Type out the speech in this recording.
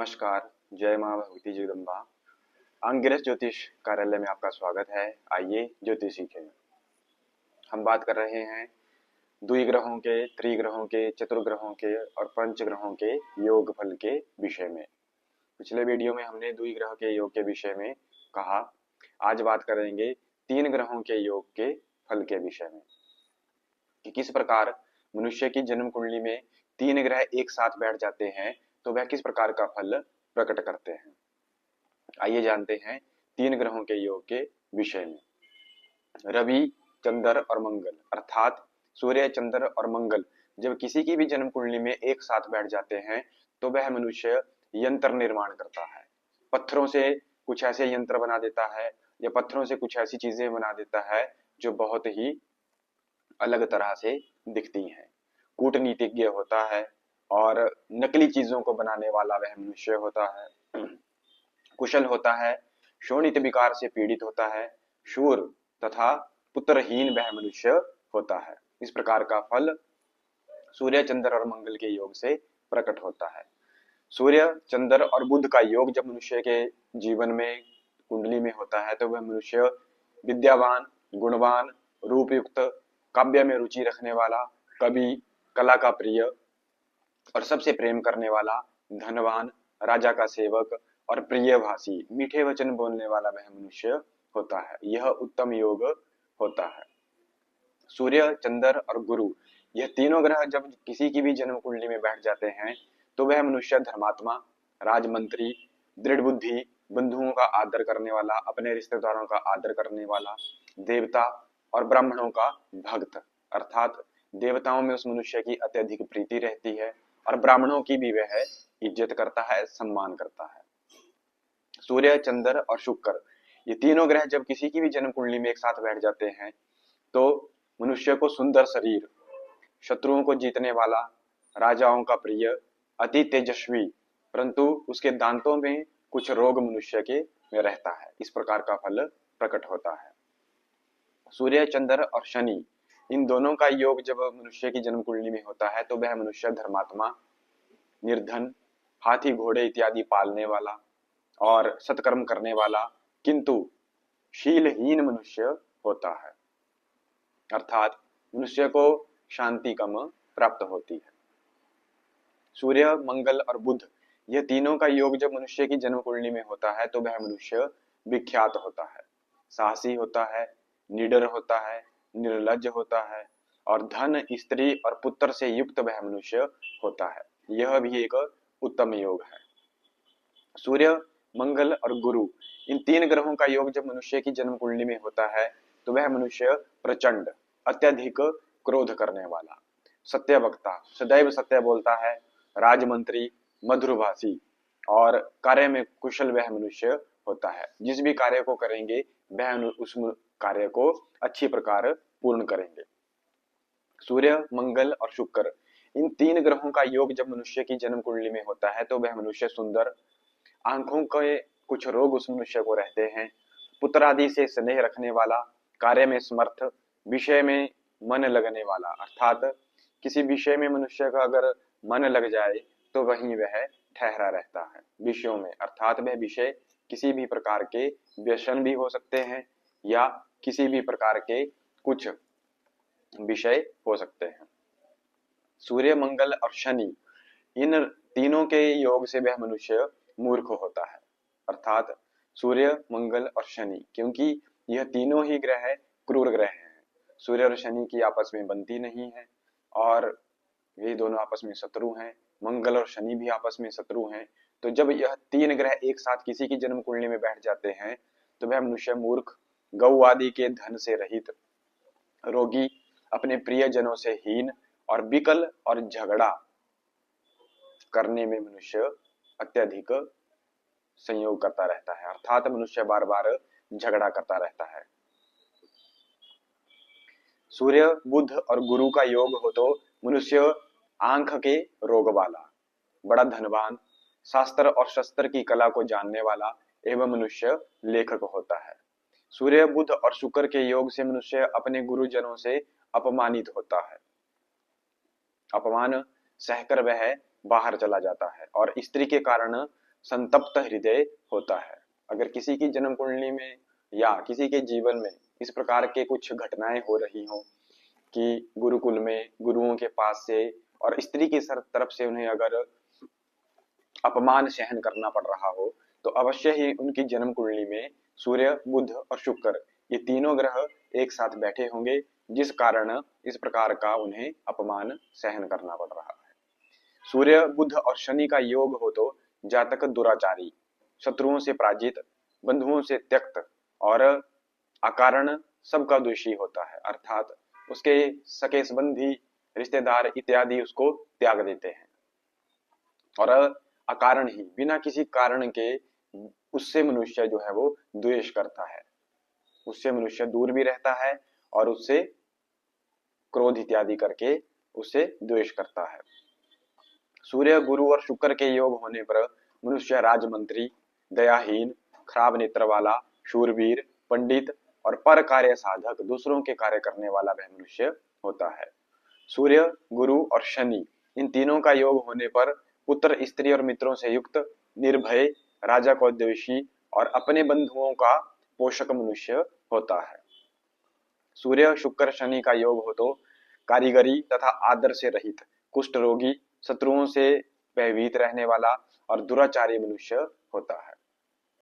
नमस्कार, जय माँ भगवती जगदम्बा। अंगिरस ज्योतिष कार्यालय में आपका स्वागत है। आइए ज्योतिष सीखें। हम बात कर रहे हैं द्विग्रहों के, त्रिग्रहों के, चतुर्ग्रहों के और पंचग्रहों के योग फल के विषय में। पिछले वीडियो में हमने द्विग्रह के योग के विषय में कहा। आज बात करेंगे तीन ग्रहों के योग के फल के विषय में कि किस प्रकार मनुष्य की जन्म कुंडली में तीन ग्रह एक साथ बैठ जाते हैं तो वह किस प्रकार का फल प्रकट करते हैं। आइए जानते हैं तीन ग्रहों के योग के विषय में। रवि, चंद्र और मंगल अर्थात सूर्य, चंद्र और मंगल जब किसी की भी जन्म कुंडली में एक साथ बैठ जाते हैं तो वह मनुष्य यंत्र निर्माण करता है। पत्थरों से कुछ ऐसे यंत्र बना देता है या पत्थरों से कुछ ऐसी चीजें बना देता है जो बहुत ही अलग तरह से दिखती हैं। कूटनीतिज्ञ होता है और नकली चीजों को बनाने वाला वह मनुष्य होता है। कुशल होता है, शोणित विकार से पीड़ित होता है, शूर तथा पुत्रहीन वह मनुष्य होता है। इस प्रकार का फल सूर्य, चंद्र और मंगल के योग से प्रकट होता है। सूर्य, चंद्र और बुध का योग जब मनुष्य के जीवन में कुंडली में होता है तो वह मनुष्य विद्यावान, गुणवान, रूपयुक्त, काव्य में रुचि रखने वाला, कवि, कला का प्रिय और सबसे प्रेम करने वाला, धनवान, राजा का सेवक और प्रियभाषी, मीठे वचन बोलने वाला वह मनुष्य होता है। यह उत्तम योग होता है। सूर्य, चंद्र और गुरु यह तीनों ग्रह जब किसी की भी जन्म कुंडली में बैठ जाते हैं तो वह मनुष्य धर्मात्मा, राजमंत्री, दृढ़ बुद्धि, बंधुओं का आदर करने वाला, अपने रिश्तेदारों का आदर करने वाला, देवता और ब्राह्मणों का भक्त अर्थात देवताओं में उस मनुष्य की अत्यधिक प्रीति रहती है और ब्राह्मणों की भी वह इज्जत करता है, सम्मान करता है। सूर्य, चंद्र और शुक्र ये तीनों ग्रह जब किसी की भी जन्म कुंडली में एक साथ बैठ जाते हैं तो मनुष्य को सुंदर शरीर, शत्रुओं को जीतने वाला, राजाओं का प्रिय, अति तेजस्वी, परंतु उसके दांतों में कुछ रोग मनुष्य के में रहता है। इस प्रकार का फल प्रकट होता है। सूर्य, चंद्र और शनि इन दोनों का योग जब मनुष्य की जन्म कुंडली में होता है तो वह मनुष्य धर्मात्मा, निर्धन, हाथी घोड़े इत्यादि पालने वाला और सत्कर्म करने वाला किंतु शीलहीन मनुष्य होता है अर्थात मनुष्य को शांति कम प्राप्त होती है। सूर्य, मंगल और बुध यह तीनों का योग जब मनुष्य की जन्म कुंडली में होता है तो वह मनुष्य विख्यात होता है, साहसी होता है, निडर होता है, निर्लज्ज होता है और धन, स्त्री और पुत्र से युक्त वह मनुष्य होता है। यह भी एक उत्तम योग है। सूर्य, मंगल और गुरु इन तीन ग्रहों का योग जब मनुष्य की जन्म कुंडली में होता है तो वह मनुष्य प्रचंड, अत्यधिक क्रोध करने वाला, सत्यवक्ता, सदैव सत्य बोलता है, राजमंत्री, मधुरभाषी और कार्य में कुशल वह मनुष्य होता है। जिस भी कार्य को करेंगे वह उस कार्य को अच्छी प्रकार पूर्ण करेंगे। सूर्य, मंगल और शुक्र इन तीन ग्रहों का योग जब मनुष्य की जन्म कुंडली में होता है तो वह मनुष्य सुंदर, आंखों के कुछ रोग उस मनुष्य को रहते हैं, पुत्र आदि से स्नेह रखने वाला, कार्य में समर्थ, विषय में मन लगने वाला अर्थात किसी विषय में मनुष्य का अगर मन लग जाए तो वहीं वह ठहरा रहता है विषयों में अर्थात वह विषय किसी भी प्रकार के व्यसन भी हो सकते हैं या किसी भी प्रकार के कुछ विषय हो सकते हैं। सूर्य, मंगल और शनि इन तीनों के योग से वह मनुष्य मूर्ख होता है अर्थात सूर्य, मंगल और शनि, क्योंकि यह तीनों ही ग्रह क्रूर ग्रह हैं। सूर्य और शनि की आपस में बनती नहीं है और ये दोनों आपस में शत्रु हैं। मंगल और शनि भी आपस में शत्रु हैं। तो जब यह तीन ग्रह एक साथ किसी की जन्म कुंडली में बैठ जाते हैं तो वह मनुष्य मूर्ख, गौ आदि के धन से रहित, रोगी, अपने प्रियजनों से हीन और विकल और झगड़ा करने में मनुष्य अत्यधिक संयोग करता रहता है अर्थात मनुष्य बार बार झगड़ा करता रहता है। सूर्य, बुध और गुरु का योग हो तो मनुष्य आंख के रोग वाला, बड़ा धनवान, शास्त्र और शस्त्र की कला को जानने वाला एवं मनुष्य लेखक होता है। सूर्य, बुध और शुक्र के योग से मनुष्य अपने गुरुजनों से अपमानित होता है, अपमान सहकर वह बाहर चला जाता है और स्त्री के कारण संतप्त हृदय होता है। अगर किसी की जन्म कुंडली में या किसी के जीवन में इस प्रकार के कुछ घटनाएं हो रही हों कि गुरुकुल में गुरुओं के पास से और स्त्री की तरफ से उन्हें अगर अपमान सहन करना पड़ रहा हो, तो अवश्य ही उनकी जन्म कुंडली में सूर्य, बुध और शुक्र ये तीनों ग्रह एक साथ बैठे होंगे, जिस कारण इस प्रकार का उन्हें अपमान सहन करना पड़ रहा है। सूर्य, बुध और शनि का योग हो तो जातक दुराचारी, शत्रुओं से पराजित, बंधुओं से त्यक्त और अकारण सबका द्वेषी होता है, अर्थात उसके सके संबंधी, रिश्तेदार इत्यादि उसको त्याग देते हैं और अकारण ही बिना किसी कारण के उससे मनुष्य जो है वो द्वेष करता है, उससे मनुष्य दूर भी रहता है और उससे क्रोध इत्यादि करके उससे द्वेष करता है। सूर्य, गुरु और शुक्र के योग होने पर मनुष्य राजमंत्री, दयाहीन, खराब नेत्र वाला, शूरवीर, पंडित और पर कार्य साधक, दूसरों के कार्य करने वाला वह मनुष्य होता है। सूर्य, गुरु और शनि इन तीनों का योग होने पर पुत्र, स्त्री और मित्रों से युक्त, निर्भय, राजा को द्वेषी और अपने बंधुओं का पोषक मनुष्य होता है। सूर्य, शुक्र, शनि का योग हो तो कारीगरी तथा आदर से रहित, कुष्ठ रोगी, शत्रुओं से भयभीत रहने वाला और दुराचारी मनुष्य होता है।